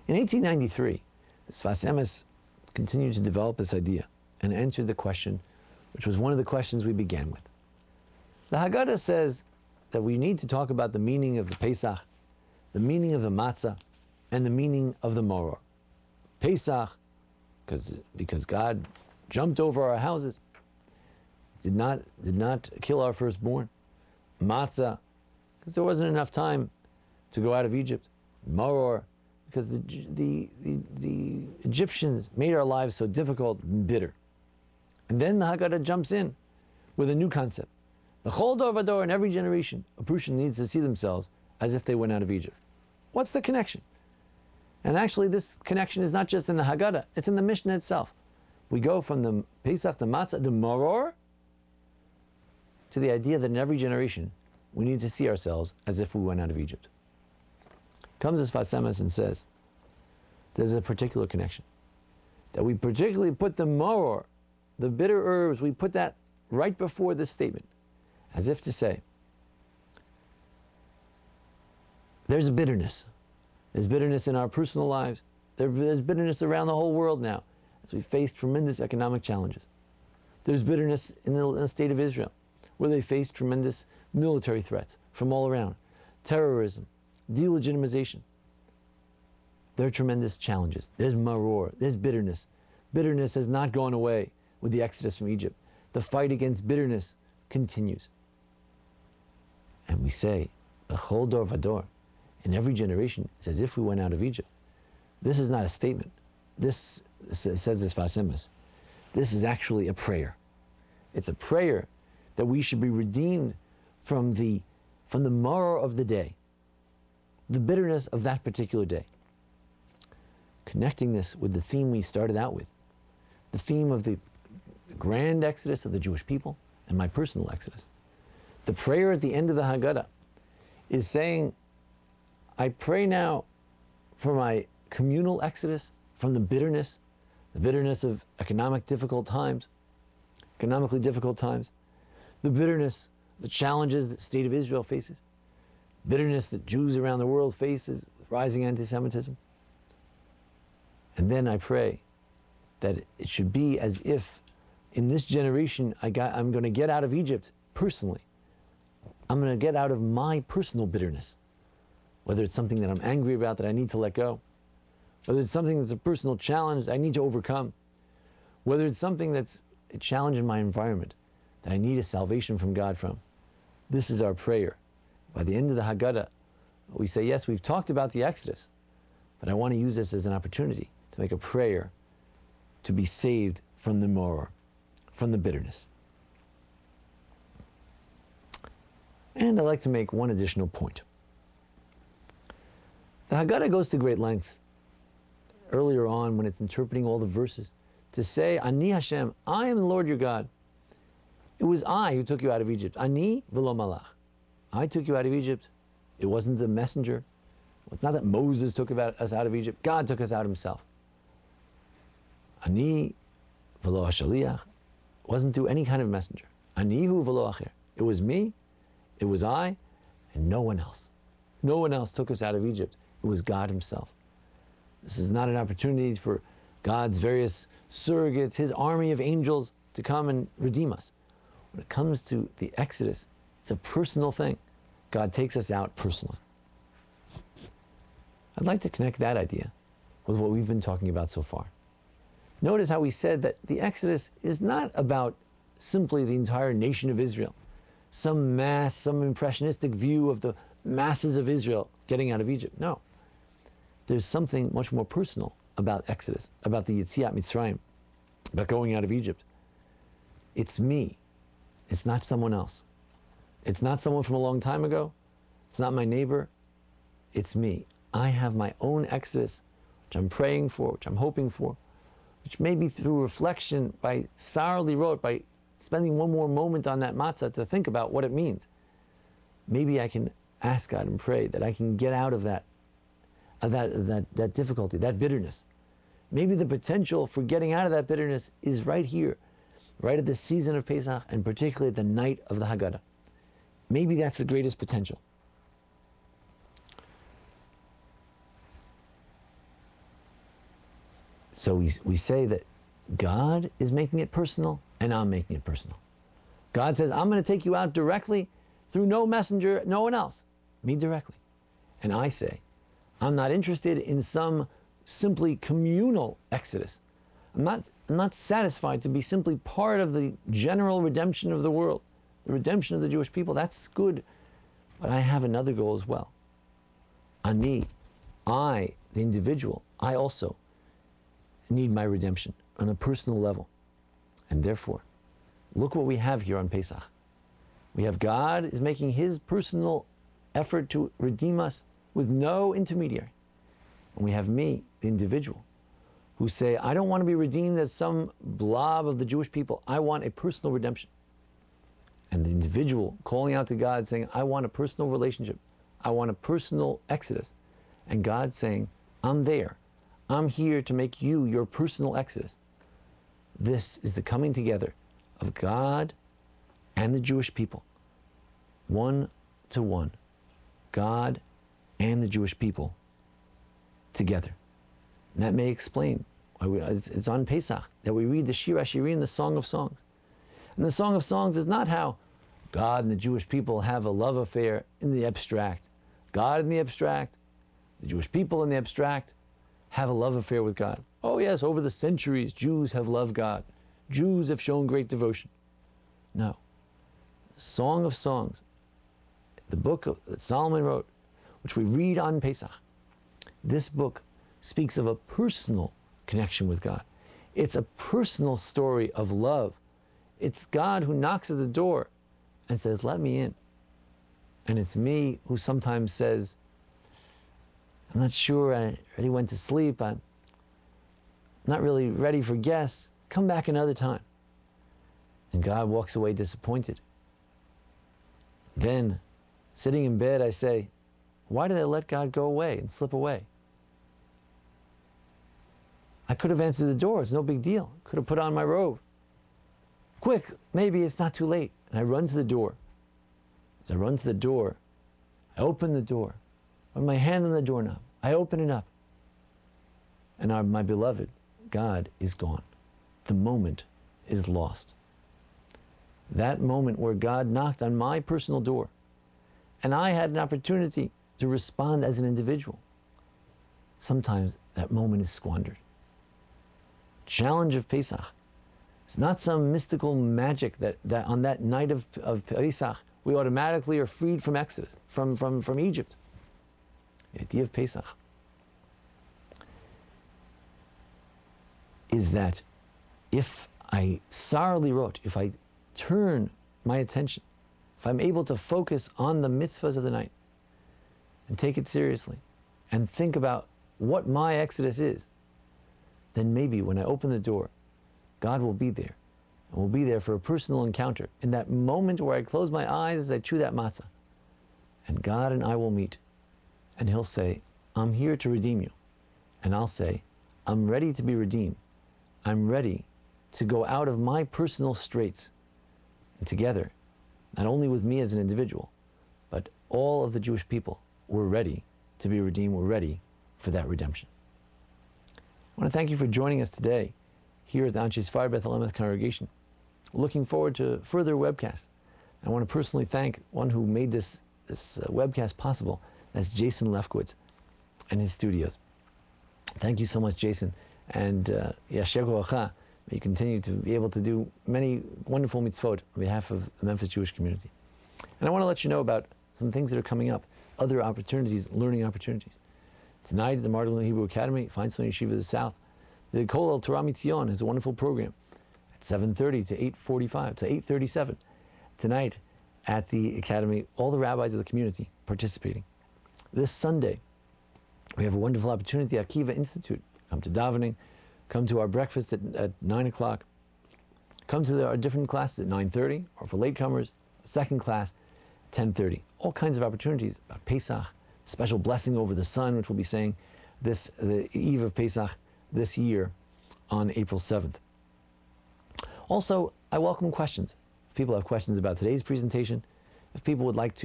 In 1893, the Sfas Emes continued to develop this idea and answered the question, which was one of the questions we began with. The Haggadah says that we need to talk about the meaning of the Pesach, the meaning of the matzah, and the meaning of the moror. Pesach, because God jumped over our houses, did not kill our firstborn. Matzah, because there wasn't enough time to go out of Egypt. Moror, because the Egyptians made our lives so difficult and bitter. And then the Haggadah jumps in with a new concept. The Chol Dor Vador, in every generation, a person needs to see themselves as if they went out of Egypt. What's the connection? And actually, this connection is not just in the Haggadah, it's in the Mishnah itself. We go from the Pesach, the Matzah, the Moror, to the idea that in every generation, we need to see ourselves as if we went out of Egypt. Comes as Sfas Emes and says, there's a particular connection. That we particularly put the Moror, the bitter herbs, we put that right before this statement, as if to say, there's a bitterness. There's bitterness in our personal lives. There's bitterness around the whole world now, as we face tremendous economic challenges. There's bitterness in the state of Israel, where they face tremendous military threats from all around. Terrorism, delegitimization. There are tremendous challenges. There's maror, there's bitterness. Bitterness has not gone away with the exodus from Egypt. The fight against bitterness continues. And we say, B'chol dor vador, in every generation, it's as if we went out of Egypt. This is not a statement. This says this Sfas Emes. This is actually a prayer. It's a prayer that we should be redeemed from the maror of the day, the bitterness of that particular day. Connecting this with the theme we started out with, the theme of the grand exodus of the Jewish people and my personal exodus. The prayer at the end of the Haggadah is saying, I pray now for my communal exodus from the bitterness of economically difficult times, the bitterness, the challenges that the state of Israel faces, bitterness that Jews around the world faces with rising anti-Semitism. And then I pray that it should be as if in this generation I'm going to get out of Egypt personally. I'm going to get out of my personal bitterness. Whether it's something that I'm angry about that I need to let go, whether it's something that's a personal challenge I need to overcome, whether it's something that's a challenge in my environment that I need a salvation from God from. This is our prayer. By the end of the Haggadah, we say, yes, we've talked about the Exodus, but I want to use this as an opportunity to make a prayer to be saved from the moror, from the bitterness. And I'd like to make one additional point. The Haggadah goes to great lengths earlier on when it's interpreting all the verses to say, Ani Hashem, I am the Lord your God. It was I who took you out of Egypt. Ani v'lo malach. I took you out of Egypt. It wasn't a messenger. It's not that Moses took us out of Egypt. God took us out himself. Ani v'lo hashaliach. It wasn't through any kind of messenger. Ani hu v'lo acher. It was me, it was I, and no one else. No one else took us out of Egypt. It was God himself. This is not an opportunity for God's various surrogates, his army of angels, to come and redeem us. When it comes to the Exodus, it's a personal thing. God takes us out personally. I'd like to connect that idea with what we've been talking about so far. Notice how we said that the Exodus is not about simply the entire nation of Israel, some impressionistic view of the masses of Israel getting out of Egypt. No. There's something much more personal about Exodus, about the Yetziat Mitzrayim, about going out of Egypt. It's me. It's not someone else. It's not someone from a long time ago. It's not my neighbor. It's me. I have my own Exodus, which I'm praying for, which I'm hoping for, which maybe through reflection by Sarli wrote, by spending one more moment on that matzah to think about what it means. Maybe I can ask God and pray that I can get out of that difficulty, that bitterness. Maybe the potential for getting out of that bitterness is right here, right at the season of Pesach, and particularly at the night of the Haggadah. Maybe that's the greatest potential. So we say that God is making it personal and I'm making it personal. God says, I'm going to take you out directly through no messenger, no one else, me directly. And I say, I'm not interested in some simply communal exodus. I'm not satisfied to be simply part of the general redemption of the world, the redemption of the Jewish people. That's good. But I have another goal as well. Ani, I, the individual, I also need my redemption on a personal level. And therefore, look what we have here on Pesach. We have God is making his personal effort to redeem us with no intermediary. And we have me, the individual, who say, I don't want to be redeemed as some blob of the Jewish people. I want a personal redemption. And the individual calling out to God saying, I want a personal relationship. I want a personal exodus. And God saying, I'm there. I'm here to make you your personal exodus. This is the coming together of God and the Jewish people. One to one. God and the Jewish people together. And that may explain why it's on Pesach that we read the Shir HaShirim, the Song of Songs. And the Song of Songs is not how God and the Jewish people have a love affair in the abstract. God in the abstract, the Jewish people in the abstract have a love affair with God. Oh yes, over the centuries, Jews have loved God. Jews have shown great devotion. No. Song of Songs, the book that Solomon wrote, which we read on Pesach, this book speaks of a personal connection with God. It's a personal story of love. It's God who knocks at the door and says, let me in. And it's me who sometimes says, I'm not sure, I already went to sleep, I'm not really ready for guests, come back another time. And God walks away disappointed. Then, sitting in bed, I say, why did I let God go away and slip away? I could have answered the door, it's no big deal. Could have put on my robe. Quick, maybe it's not too late. And I run to the door. As I run to the door, I open the door. I put my hand on the doorknob. I open it up. And my beloved, God is gone. The moment is lost. That moment where God knocked on my personal door and I had an opportunity to respond as an individual. Sometimes that moment is squandered. Challenge of Pesach. It's not some mystical magic that on that night of Pesach we automatically are freed from Exodus, from Egypt. The idea of Pesach is that if I sorely wrote, if I turn my attention, if I'm able to focus on the mitzvahs of the night and take it seriously and think about what my Exodus is, then maybe when I open the door, God will be there and will be there for a personal encounter in that moment where I close my eyes as I chew that matzah. And God and I will meet and he'll say, I'm here to redeem you. And I'll say, I'm ready to be redeemed. I'm ready to go out of my personal straits. And together, not only with me as an individual, but all of the Jewish people, we're ready to be redeemed. We're ready for that redemption. I want to thank you for joining us today here at the Anshe Sfar Beth Elameth congregation. We're looking forward to further webcasts. I want to personally thank one who made this webcast possible. That's Jason Lefkowitz and his studios. Thank you so much, Jason. And Yashir Koacha, may you continue to be able to do many wonderful mitzvot on behalf of the Memphis Jewish community. And I want to let you know about some things that are coming up, other opportunities, learning opportunities. Tonight at the Martin Hebrew Academy, Feinstein Yeshiva of the South, the Kol El Torah Mitzion has a wonderful program at 7:30 to 8:45 to 8:37. Tonight at the Academy, all the rabbis of the community participating. This Sunday, we have a wonderful opportunity at Akiva Institute. Come to davening, come to our breakfast at 9 o'clock, come to our different classes at 9:30, or for latecomers, second class, 10:30. All kinds of opportunities about Pesach, special blessing over the sun, which we'll be saying the eve of Pesach this year on April 7th. Also, I welcome questions. If people have questions about today's presentation, if people would like to